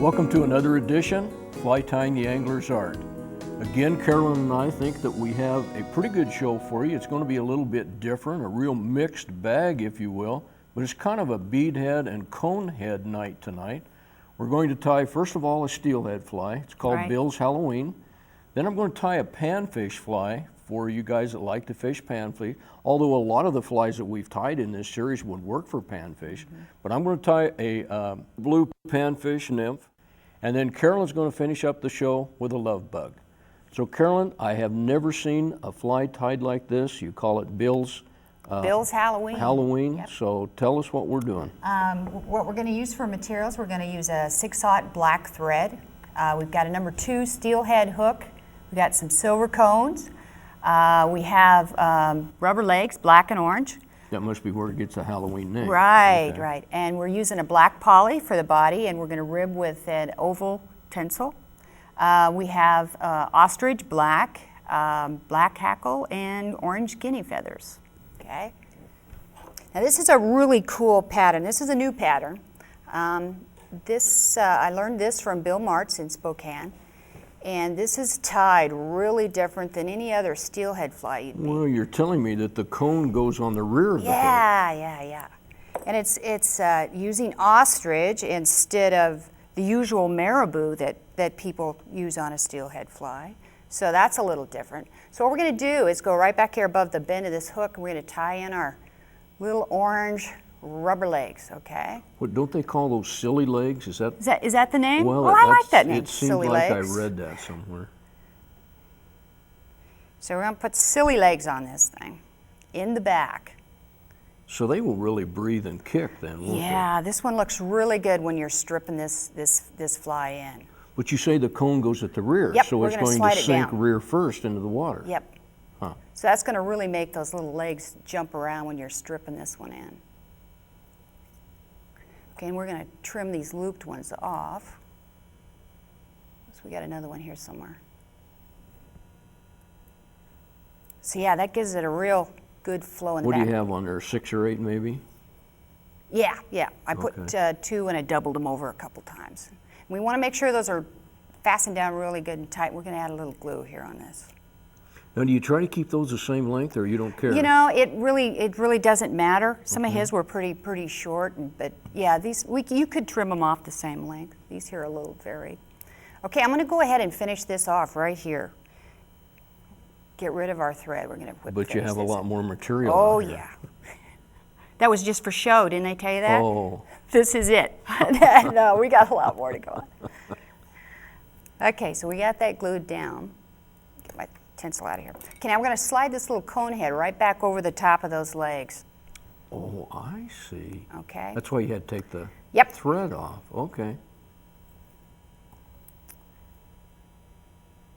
Welcome to another edition, Fly Tying the Angler's Art. Again, Carolyn and I think that we have a pretty good show for you. It's going to be a little bit different, a real mixed bag, if you will, but it's kind of a beadhead and conehead night tonight. We're going to tie, first of all, a steelhead fly. It's called Bill's Halloween. Then I'm going to tie a panfish fly for you guys that like to fish panfish, although a lot of the flies that we've tied in this series would work for panfish. But I'm going to tie a blue panfish nymph, and then Carolyn's going to finish up the show with a love bug. So Carolyn, I have never seen a fly tied like this. You call it Bill's Halloween. Halloween. Yep. So tell us what we're doing. What we're going to use for materials, we're going to use a 6/0 black thread. We've got a number 2 steelhead hook. We've got some silver cones. We have rubber legs, black and orange. That must be where it gets a Halloween name. Right, Okay. right. And we're using a black poly for the body, and we're going to rib with an oval tinsel. We have ostrich black, black hackle, and orange guinea feathers. Okay. Now this is a really cool pattern. This is a new pattern. I learned this from Bill Martz in Spokane. And this is tied really different than any other steelhead fly you'd meet. Well, you're telling me that the cone goes on the rear of the hook. Yeah. And it's using ostrich instead of the usual marabou that people use on a steelhead fly. So that's a little different. So what we're going to do is go right back here above the bend of this hook, and we're going to tie in our little orange rubber legs, okay? What, don't they call those silly legs? Is that the name? Well, I like that name, it seems silly like legs. I read that somewhere. So we're going to put silly legs on this thing in the back. So they will really breathe and kick then, won't Yeah, this one looks really good when you're stripping this fly in. But you say the cone goes at the rear, Yep, so we're it's gonna going slide to it sink down. rear first into the water. Yep. Huh. So that's going to really make those little legs jump around when you're stripping this one in. Okay, and we're going to trim these looped ones off. So we got another one here somewhere. So yeah, that gives it a real good flow in the What back. do you have on there, 6 or 8 maybe? Yeah. I put Okay. 2 and I doubled them over a couple times. We want to make sure those are fastened down really good and tight. We're going to add a little glue here on this. Now, do you try to keep those the same length, or you don't care? You know, it really doesn't matter. Some of his were pretty short, but yeah, you could trim them off the same length. These here are a little varied. Okay, I'm going to go ahead and finish this off right here. Get rid of our thread. We're going to But you have a lot more material. Oh on here. yeah. That was just for show, didn't I tell you that? Oh. This is it. No, we got a lot more to go on. Okay, so we got that glued down. Get my tinsel out of here. Okay, now we're going to slide this little cone head right back over the top of those legs. Oh, I see. Okay. That's why you had to take the Yep. thread off. Okay.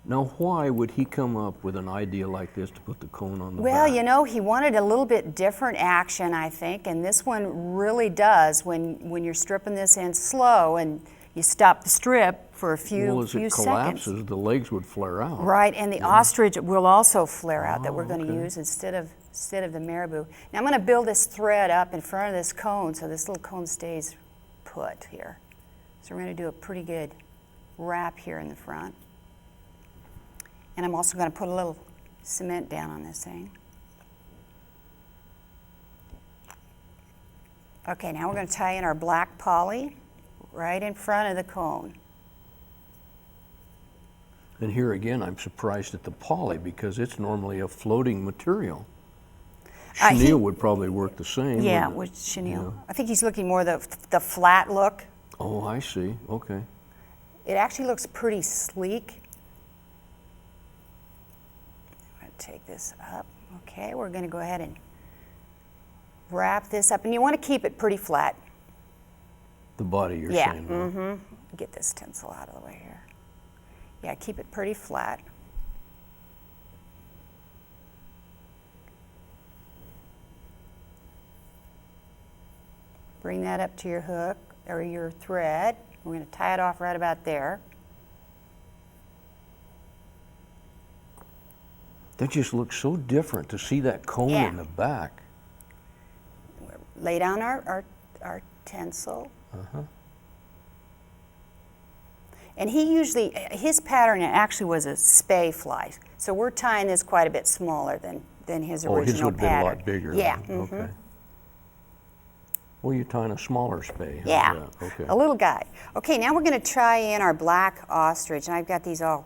Now, why would he come up with an idea like this to put the cone on the Well, back? you know, he wanted a little bit different action, I think, and this one really does when you're stripping this in slow and you stop the strip for a few Well, as it seconds. collapses, the legs would flare out. Right, and the ostrich will also flare out that we're Oh, going to okay. use instead of the marabou. Now I'm going to build this thread up in front of this cone so this little cone stays put here. So we're going to do a pretty good wrap here in the front. And I'm also going to put a little cement down on this thing. Okay, now we're going to tie in our black poly right in front of the cone. And here again, I'm surprised at the poly because it's normally a floating material. Chenille would probably work the same. Yeah, wouldn't it? with chenille. Yeah. I think he's looking more the flat look. Oh, I see. Okay. It actually looks pretty sleek. I'm going to take this up. Okay, we're going to go ahead and wrap this up. And you want to keep it pretty flat. The body, you're Yeah. saying. huh? Mm-hmm. Get this tinsel out of the way here. Yeah, keep it pretty flat. Bring that up to your hook or your thread. We're going to tie it off right about there. That just looks so different to see that cone Yeah. in the back. Lay down our tinsel. Uh-huh. And he usually, his pattern actually was a spay fly. So we're tying this quite a bit smaller than his original pattern. Oh, his would be a lot bigger. Yeah. Then. Okay. Well, you're tying a smaller spay. Yeah, okay. a little guy. Okay, now we're going to try in our black ostrich, and I've got these all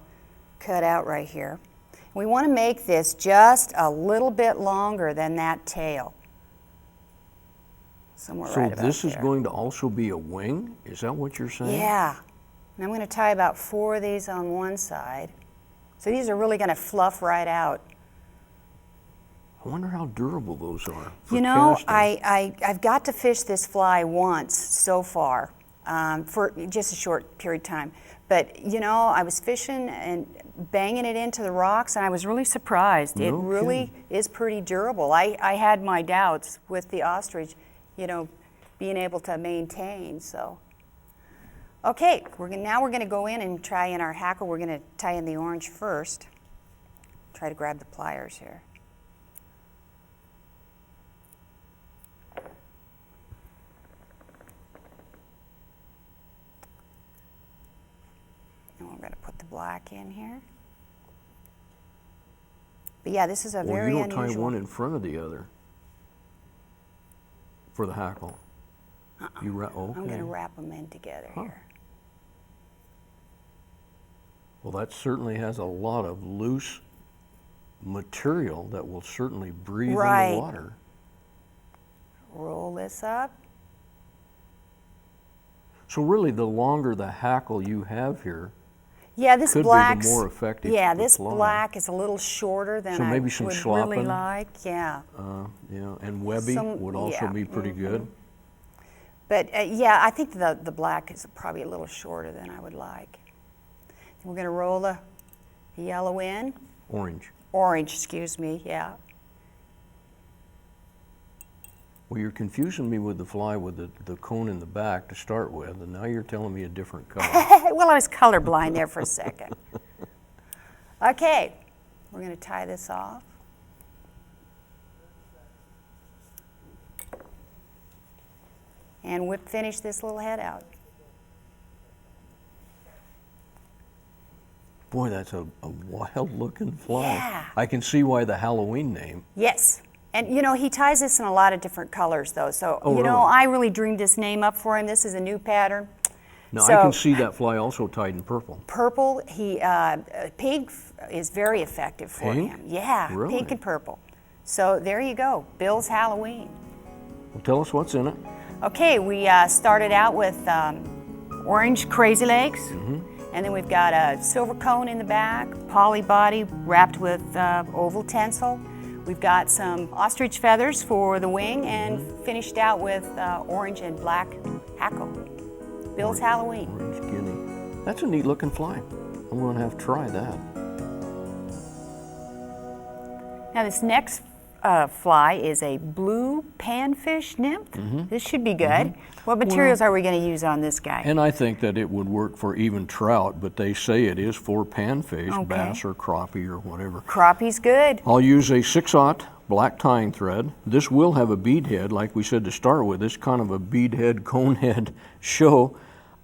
cut out right here. We want to make this just a little bit longer than that tail. Somewhere right about So this is there. going to also be a wing? Is that what you're saying? Yeah. And I'm going to tie about 4 of these on one side. So these are really going to fluff right out. I wonder how durable those are. You know, casting. I've got to fish this fly once so far for just a short period of time. But, you know, I was fishing and banging it into the rocks, and I was really surprised. It really is pretty durable. I had my doubts with the ostrich, you know, being able to maintain, so. Okay, now we're going to go in and try in our hackle. We're going to tie in the orange first. Try to grab the pliers here. And we're going to put the black in here. But yeah, this is a very unusual. You don't tie one in front of the other for the hackle. Okay. I'm going to wrap them in together here. Well, that certainly has a lot of loose material that will certainly breathe in the water. Roll this up. So really, the longer the hackle you have here, this could black's, be the more effective. Yeah, this black is a little shorter than I would really like. Yeah. And webby would also be pretty good. But yeah, I think the black is probably a little shorter than I would like. We're going to roll the yellow in. Orange, excuse me, yeah. Well, you're confusing me with the fly with the cone in the back to start with, and now you're telling me a different color. Well, I was colorblind there for a second. Okay, we're going to tie this off. And finish this little head out. Boy, that's a wild-looking fly. Yeah. I can see why the Halloween name. Yes. And, you know, he ties this in a lot of different colors, though. So, you know, I really dreamed this name up for him. This is a new pattern. Now, I can see that fly also tied in purple. Purple, pink is very effective for him. Yeah, really? Pink and purple. So there you go, Bill's Halloween. Well, tell us what's in it. Okay, we started out with orange crazy legs. And then we've got a silver cone in the back, poly body wrapped with oval tinsel. We've got some ostrich feathers for the wing and finished out with orange and black hackle. Bill's Halloween. Orange guinea. That's a neat looking fly. I'm going to have to try that. Now this next fly is a blue panfish nymph. This should be good. What materials are we going to use on this guy? And I think that it would work for even trout, but they say it is for panfish, bass or crappie or whatever. Crappie's good. I'll use a 6/0 black tying thread. This will have a bead head, like we said to start with. It's kind of a bead head, cone head show.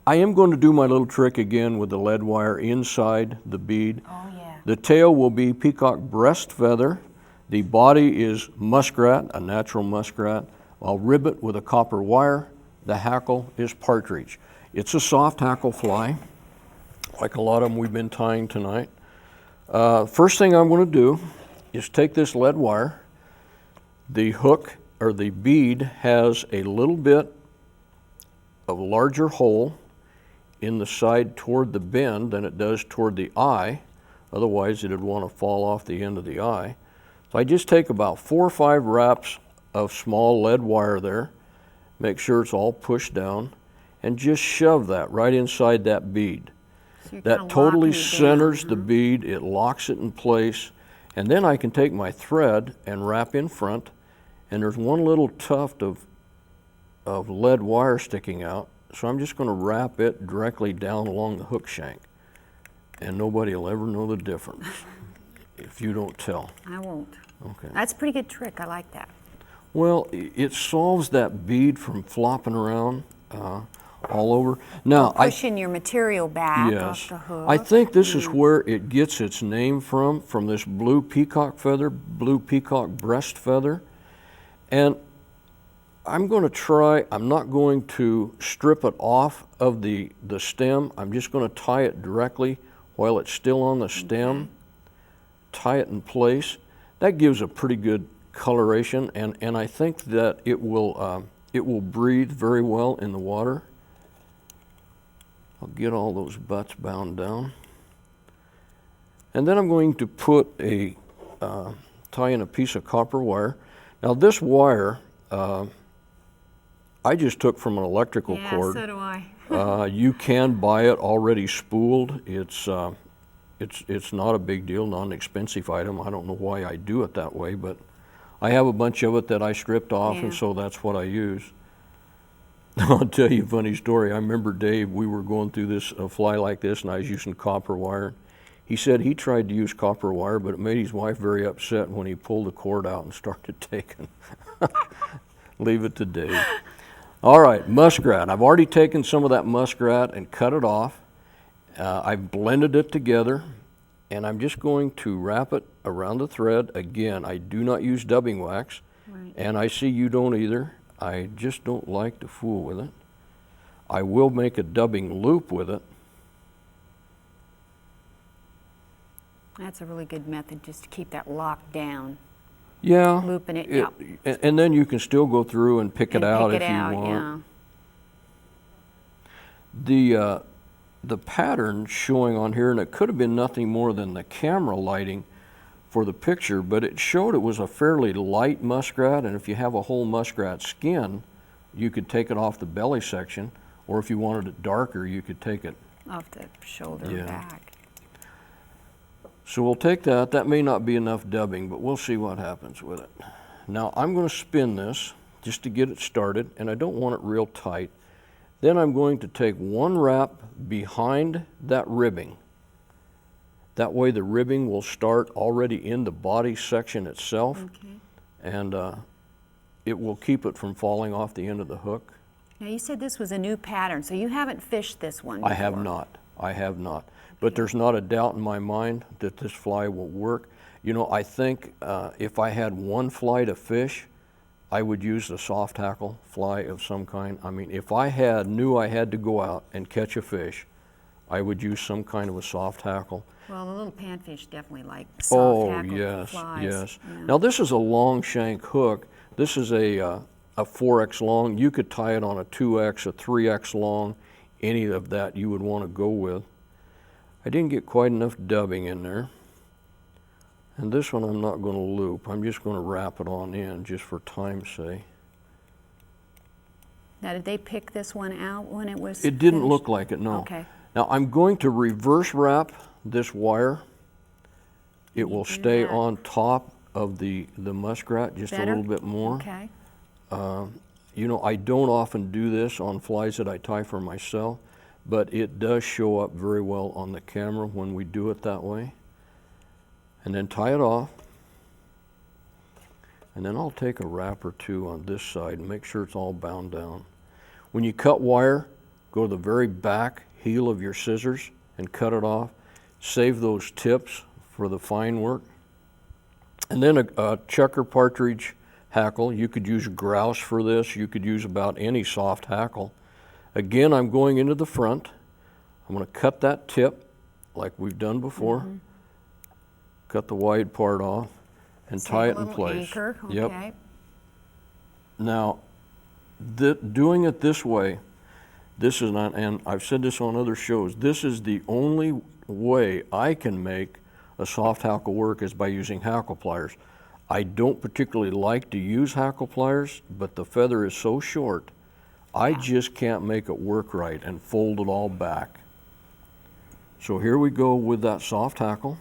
I am going to do my little trick again with the lead wire inside the bead. Oh, yeah. The tail will be peacock breast feather. The body is muskrat, a natural muskrat. I'll rib it with a copper wire. The hackle is partridge. It's a soft hackle fly, like a lot of them we've been tying tonight. First thing I'm going to do is take this lead wire. The hook or the bead has a little bit of a larger hole in the side toward the bend than it does toward the eye. Otherwise, it would want to fall off the end of the eye. So I just take about 4 or 5 wraps of small lead wire there. Make sure it's all pushed down, and just shove that right inside that bead. So that totally centers the bead, it locks it in place, and then I can take my thread and wrap in front, and there's one little tuft of lead wire sticking out, so I'm just going to wrap it directly down along the hook shank, and nobody will ever know the difference if you don't tell. I won't. Okay. That's a pretty good trick. I like that. Well, it solves that bead from flopping around. all over. Now, Pushing your material back yes, off the hook. I think this is where it gets its name from this blue peacock feather, blue peacock breast feather. And I'm going to try, I'm not going to strip it off of the stem. I'm just going to tie it directly while it's still on the stem. Okay. Tie it in place. That gives a pretty good coloration, and I think that it will breathe very well in the water. I'll get all those butts bound down. And then I'm going to put tie in a piece of copper wire. Now this wire, I just took from an electrical cord. Yeah, so do I. You can buy it already spooled. It's not a big deal, not an expensive item. I don't know why I do it that way, but I have a bunch of it that I stripped off, and so that's what I use. I'll tell you a funny story. I remember Dave, we were going through this fly like this, and I was using copper wire. He said he tried to use copper wire, but it made his wife very upset when he pulled the cord out and started taking. Leave it to Dave. All right, muskrat. I've already taken some of that muskrat and cut it off. I've blended it together, and I'm just going to wrap it around the thread. Again, I do not use dubbing wax, and I see you don't either. I just don't like to fool with it. I will make a dubbing loop with it. That's a really good method, just to keep that locked down. Yeah. Looping it, and then you can still go through and pick it out if you want. Yeah. The pattern showing on here, and it could have been nothing more than the camera lighting for the picture, but it showed it was a fairly light muskrat, and if you have a whole muskrat skin, you could take it off the belly section, or if you wanted it darker, you could take it off the shoulder and back. So we'll take that. That may not be enough dubbing, but we'll see what happens with it. Now I'm going to spin this just to get it started, and I don't want it real tight. Then I'm going to take one wrap behind that ribbing. That way the ribbing will start already in the body section itself, and it will keep it from falling off the end of the hook. Now you said this was a new pattern, so you haven't fished this one before. I have not. I have not. But there's not a doubt in my mind that this fly will work. You know, I think if I had one fly to fish, I would use a soft hackle fly of some kind. I mean, if I knew I had to go out and catch a fish, I would use some kind of a soft hackle. Well, the little panfish definitely like soft hackle flies. Oh, yes. Yeah. Now this is a long shank hook. This is a 4X long. You could tie it on a 2X, a 3X long, any of that you would want to go with. I didn't get quite enough dubbing in there. And this one I'm not going to loop. I'm just going to wrap it on in just for time's sake. Now, did they pick this one out when it was It didn't finished? look like it, no. Okay. Now I'm going to reverse wrap this wire. It will stay on top of the muskrat just a little bit more. Okay. You know, I don't often do this on flies that I tie for myself, but it does show up very well on the camera when we do it that way. And then tie it off. And then I'll take a wrap or two on this side and make sure it's all bound down. When you cut wire, go to the very back heel of your scissors and cut it off. Save those tips for the fine work. And then a checker partridge hackle. You could use grouse for this. You could use about any soft hackle. Again, I'm going into the front. I'm going to cut that tip like we've done before. Cut the wide part off and tie it in place. Anchor. Okay. Yep. Now, doing it this way, this is not, and I've said this on other shows, this is the only way I can make a soft hackle work is by using hackle pliers. I don't particularly like to use hackle pliers, but the feather is so short, I just can't make it work right and fold it all back. So here we go with that soft hackle.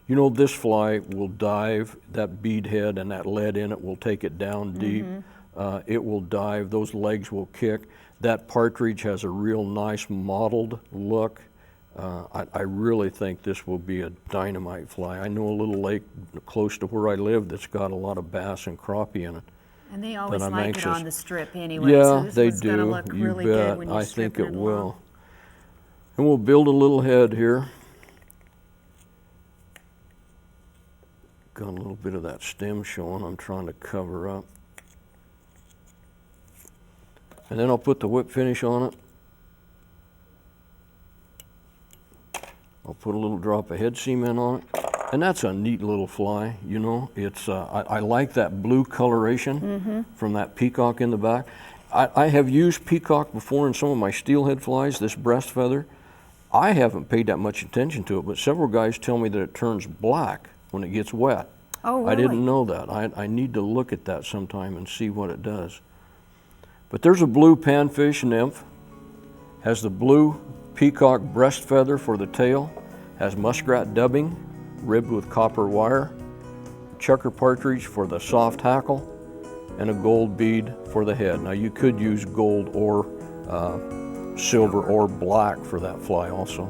You know, this fly will dive, that bead head and that lead in it will take it down deep. It will dive, those legs will kick. That partridge has a real nice mottled look. I really think this will be a dynamite fly. I know a little lake close to where I live that's got a lot of bass and crappie in it. And they always I'm like anxious. it on the strip anyway. Yeah, so this they one's gonna do. look You really bet. good when you're I think stripping it along. will. And we'll build a little head here. Got a little bit of that stem showing. I'm trying to cover up. And then I'll put the whip finish on it. I'll put a little drop of head cement on it. And that's a neat little fly, you know. It's I like that blue coloration from that peacock in the back. I have used peacock before in some of my steelhead flies, this breast feather. I haven't paid that much attention to it, but several guys tell me that it turns black when it gets wet. Oh, really? I didn't know that. I need to look at that sometime and see what it does. But there's a blue panfish nymph, has the blue peacock breast feather for the tail, has muskrat dubbing, ribbed with copper wire, chucker partridge for the soft hackle, and a gold bead for the head. Now you could use gold or silver or black for that fly also.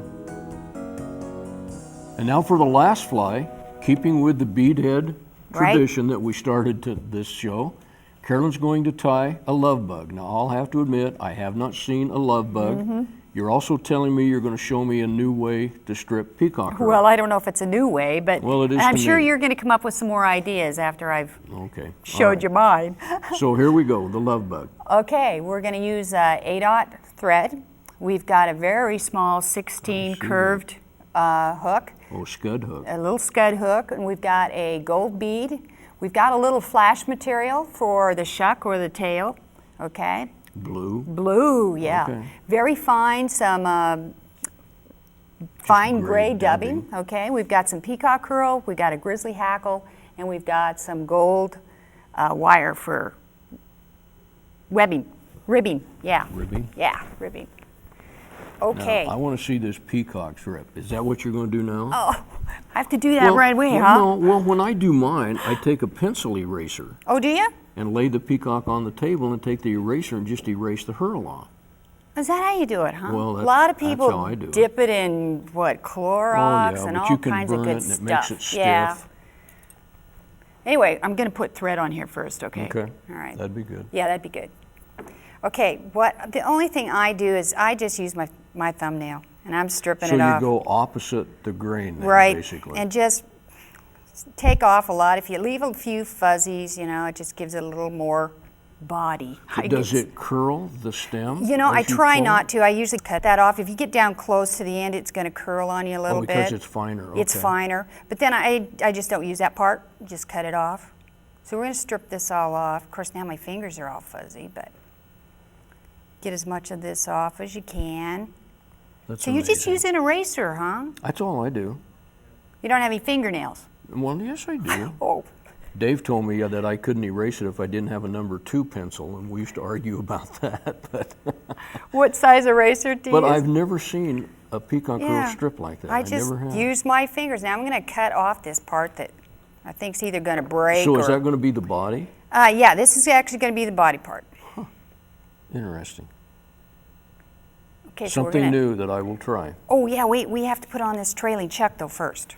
And now for the last fly, keeping with the beadhead tradition that we started to this show, Carolyn's going to tie a love bug. Now I'll have to admit, I have not seen a love bug. You're also telling me you're going to show me a new way to strip peacock herring. Well, I don't know if it's a new way, but Well, it is I'm to sure me. you're going to come up with some more ideas after I've Okay. showed you mine. So here we go, the love bug. Okay, we're going to use 8/0 thread. We've got a very small 16 curved hook, Oh, scud hook. a little scud hook, and we've got a gold bead. We've got a little flash material for the shuck or the tail, okay? Blue. Blue, yeah. Okay. Very fine, some fine gray gray dubbing, okay? We've got some peacock curl, we've got a grizzly hackle, and we've got some gold wire for ribbing, yeah. Ribbing? Yeah, ribbing. Okay. Now, I want to see this peacock strip. Is that what you're going to do now? Oh, I have to do that right away, well, huh? No, well, when I do mine, I take a pencil eraser Oh, do you? and lay the peacock on the table and take the eraser and just erase the herl off. Is that how you do it, huh? Well, a lot of that's people how I do it. dip it in, what, Clorox and but all you can kinds of burn good it and stuff. it makes it stiff. Yeah. Anyway, I'm going to put thread on here first, okay? Okay. All right. That'd be good. Yeah, that'd be good. Okay, the only thing I do is I just use my thumbnail, and I'm stripping So it you off. go opposite the grain then, Right, basically. and just take off a lot. If you leave a few fuzzies, you know, it just gives it a little more body. Does it curl the stem? You know, as I try pull? not to. I usually cut that off. If you get down close to the end, it's going to curl on you a little because bit. it's finer. It's okay. finer. But then I just don't use that part. Just cut it off. So we're going to strip this all off. Of course, now my fingers are all fuzzy, but get as much of this off as you can. That's So you just amazing. use an eraser, huh? That's all I do. You don't have any fingernails? Well, yes, I do. Oh. Dave told me that I couldn't erase it if I didn't have a number 2 pencil, and we used to argue about that. But What size eraser do you use? I've never seen a peacock curl strip like that. I just never have. use my fingers. Now I'm going to cut off this part that I think's either going to break So or... is that going to be the body? Yeah, this is actually going to be the body part. Interesting. Okay, so we're Something gonna... new that I will try. Oh, yeah, wait, we have to put on this trailing chuck, though, first.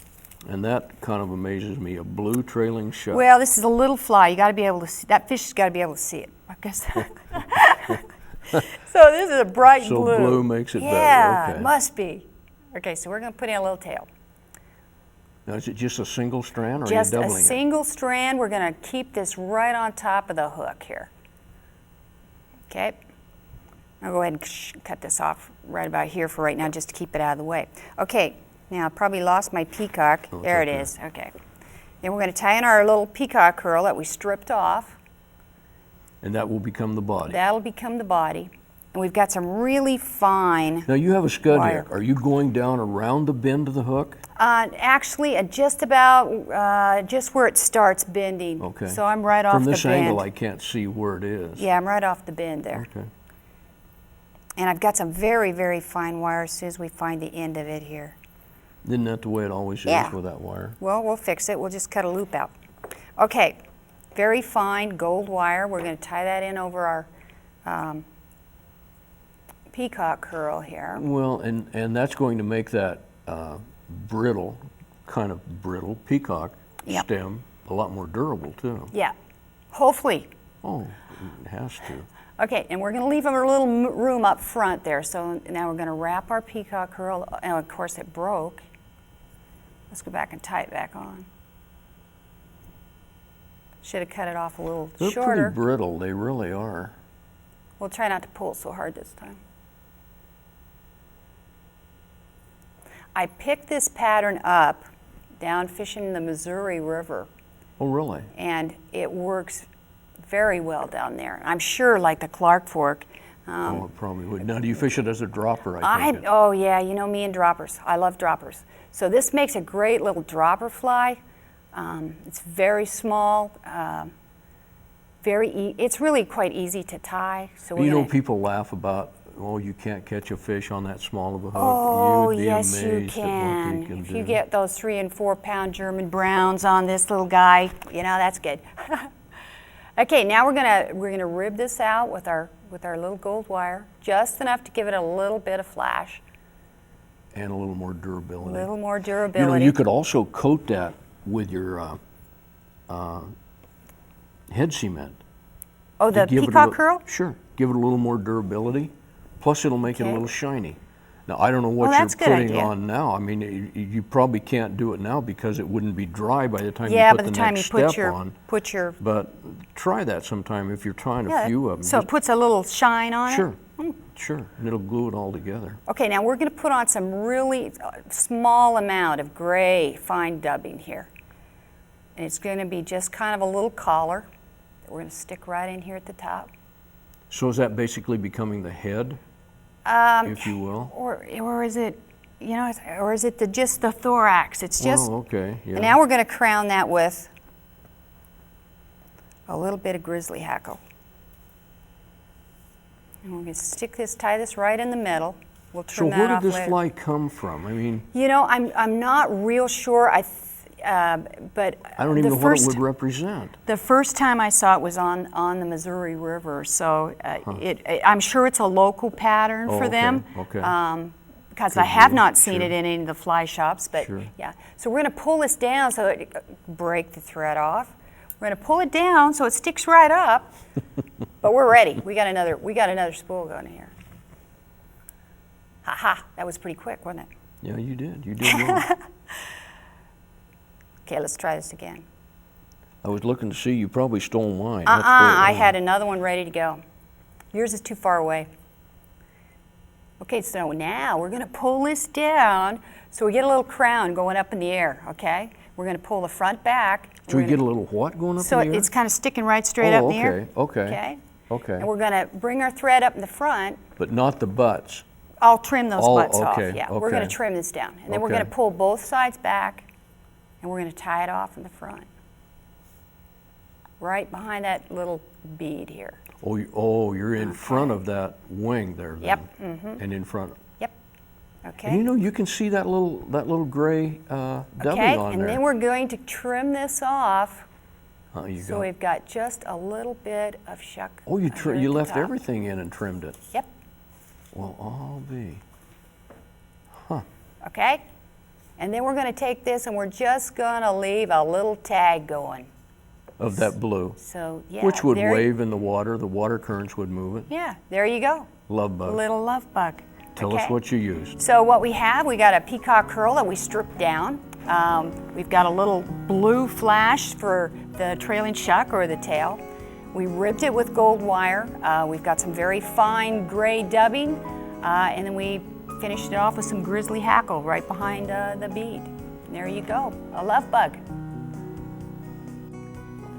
And that kind of amazes me, a blue trailing shuck. Well, this is a little fly. You got to be able to see... That fish has got to be able to see it, I guess. So this is a bright So blue. blue makes it better, Yeah, okay. it must be. Okay, so we're going to put in a little tail. Now, is it just a single strand, or Just are you a doubling it? single strand. We're going to keep this right on top of the hook here. Okay. I'll go ahead and cut this off right about here for right now, just to keep it out of the way. Okay, now I probably lost my peacock. Oh, There it okay. is. Okay. Then we're going to tie in our little peacock curl that we stripped off. And that will become the body. That'll become the body. And we've got some really fine... Now, you have a scud wire. hook. Are you going down around the bend of the hook? Actually, just about, just where it starts bending. Okay. So I'm right off the From bend. this angle, I can't see where it is. Yeah, I'm right off the bend there. Okay. And I've got some very, very fine wire as soon as we find the end of it here. Isn't that the way it always Yeah. is with that wire? Well, we'll fix it. We'll just cut a loop out. Okay, very fine gold wire. We're going to tie that in over our peacock curl here. Well, and that's going to make that brittle, kind of brittle peacock Yep. stem a lot more durable, too. Yeah, hopefully. Oh, it has to. Okay, and we're going to leave them a little room up front there. So now we're going to wrap our peacock curl. And of course, it broke. Let's go back and tie it back on. Should have cut it off a little They're shorter. pretty brittle. They really are. We'll try not to pull so hard this time. I picked this pattern up down fishing in the Missouri River. Oh, really? And it works very well down there. I'm sure, like the Clark Fork. Oh, it probably would. Now, do you fish it as a dropper? I think. Oh, yeah, you know me and droppers. I love droppers. So this makes a great little dropper fly. It's very small. It's really quite easy to tie. So You know, people laugh about, oh, you can't catch a fish on that small of a hook. Oh, You'd be yes, you amazed at what they can. If do. you get those 3 and 4 pound German browns on this little guy, you know, that's good. Okay, now we're gonna rib this out with our little gold wire, just enough to give it a little bit of flash. And a little more durability. A little more You know, durability. you could also coat that with your head cement. Oh, the Give it a peacock little- curl? Sure. Give it a little more durability. Plus, it'll make it a Okay. little shiny. Now, I don't know what Oh, that's a you're good putting idea. on now. I mean, you probably can't do it now because it wouldn't be dry by the time Yeah, you by put the the time next you step put your on. But try that sometime if you're trying a yeah, few of them. so it puts a little shine on Sure, it. sure. And it'll glue it all together. Okay, now we're going to put on some really small amount of gray fine dubbing here. And it's going to be just kind of a little collar that we're going to stick right in here at the top. So is that basically becoming the head, if you will? Or is it, you know, or is it just the thorax? It's just. Oh, okay. Yeah. And now we're going to crown that with a little bit of grizzly hackle. And we're going to tie this right in the middle. We'll So trim where that did off this later. fly come from? I mean, You know, I'm not real sure. But I don't even know what it would represent. The first time I saw it was on the Missouri River, so I'm sure it's a local pattern for okay, them. okay. Because Could I have be, not seen sure. it in any of the fly shops, but Sure. yeah. So we're going to pull this down so it break the thread off. We're going to pull it down so it sticks right up. But we're ready. We got another spool going here. Ha ha! That was pretty quick, wasn't it? Yeah, you did. You did well. Okay, let's try this again. I was looking to see, you probably stole mine. I had another one ready to go. Yours is too far away. Okay, so now we're going to pull this down so we get a little crown going up in the air, okay? We're going to pull the front back. So we get a little what going up So in the air? it's kind of sticking right straight up in the air. Okay. And we're going to bring our thread up in the front. But not the butts. I'll trim those butts off. okay, Yeah, we're going to trim this down. And then we're going to pull both sides back and we're going to tie it off in the front. Right behind that little bead here. You're in front of that wing there then. Yep. Mm-hmm. And in front. Yep. Okay. And you know, you can see that little gray dubbing Okay, on and there. then we're going to trim this off. You So go. we've got just a little bit of shuck. Oh, you under you the left top. everything in and trimmed it. Yep. Well, I'll be. Okay? And then we're going to take this and we're just going to leave a little tag going. Of that blue. So, yeah. Which would wave in the water currents would move it. Yeah, there you go. Love bug. Little love bug. Tell us what you used. So what we got a peacock curl that we stripped down. We've got a little blue flash for the trailing shuck or the tail. We ribbed it with gold wire. We've got some very fine gray dubbing. And then we finished it off with some grizzly hackle right behind the bead. And there you go, a love bug.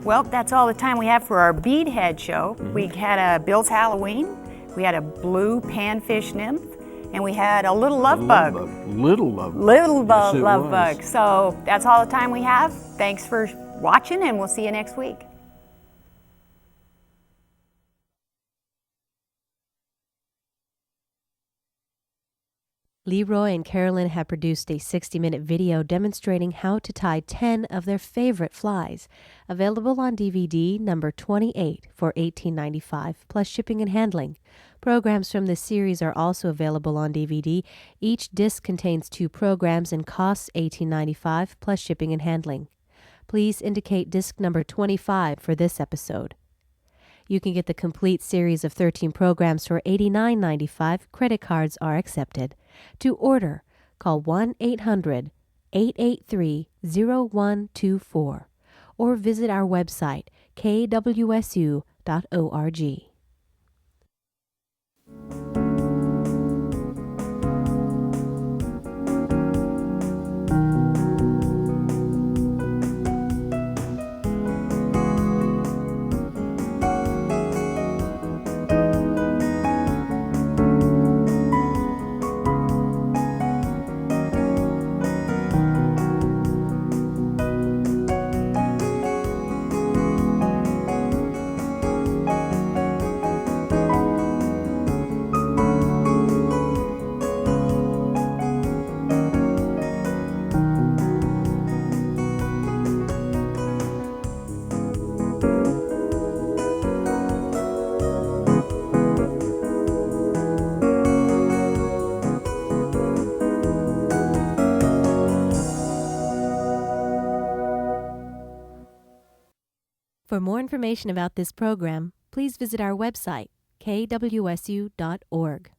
Well, that's all the time we have for our beadhead show. Mm-hmm. We had a Bill's Halloween, we had a blue panfish nymph, and we had a little love bug. Little love bug. Little Yes, it love was. bug. So that's all the time we have. Thanks for watching, and we'll see you next week. LeRoy and Carolyn have produced a 60-minute video demonstrating how to tie 10 of their favorite flies, available on DVD number 28 for $18.95 plus shipping and handling. Programs from this series are also available on DVD. Each disc contains 2 programs and costs $18.95 plus shipping and handling. Please indicate disc number 25 for this episode. You can get the complete series of 13 programs for $89.95. Credit cards are accepted. To order, call 1-800-883-0124 or visit our website, kwsu.org. For more information about this program, please visit our website, kwsu.org.